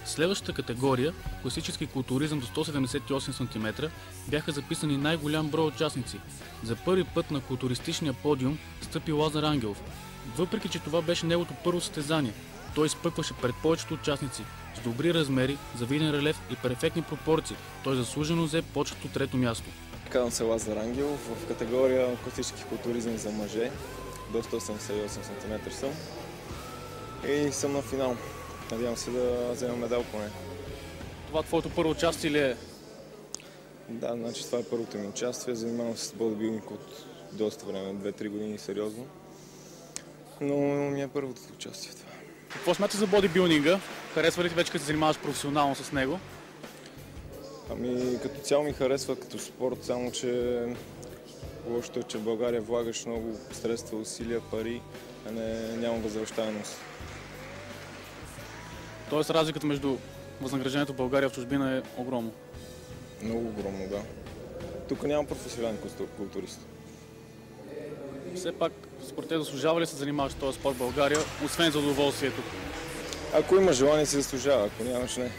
Следващата категория, класически културизъм до 178 см, бяха записани най-голям брой участници. За първи път на културистичния подиум стъпи Лазар Ангелов. Въпреки че това беше неговото първо състезание, той изпъкваше пред повечето участници. С добри размери, завиден релеф и перфектни пропорции, той заслужено взе почетното трето място. Казвам се Лазар Ангелов, в категория класически културизъм за мъже, до 188 см съм и съм на финал. Надявам се да взема медал по нея. Това твоето първо участие ли е? Да, значи това е първото ми участие. Занимавам се с бодибилдинг от доста време, 2-3 години сериозно. Но ми е първото участие в това. Какво смяташ за бодибилдинга? Харесва ли ти вече като се занимаваш професионално с него? Ами като цяло ми харесва като спорт, само че лошото е, че в България влагаш много средства, усилия, пари, а няма възвръщаемост. Тоест разликата между възнаграждението в България и в чужбина е огромно. Много огромно, да. Тук няма професионален културист. Все пак, според те заслужава ли се занимаваш с този спорт в България, освен за удоволствието? Ако има желание, се заслужава, ако нямаш, не.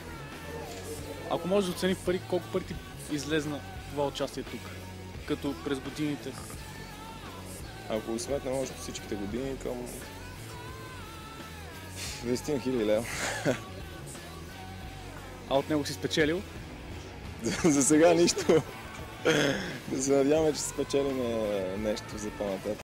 Ако можеш да оцени в пари, колко пари ти излезна това участие тук, като през годините? Ако го сметна, може всичките години към 20 000 лева. А от него си спечелил? За сега нищо. Да се надяваме, че спечелим нещо за по-нататък.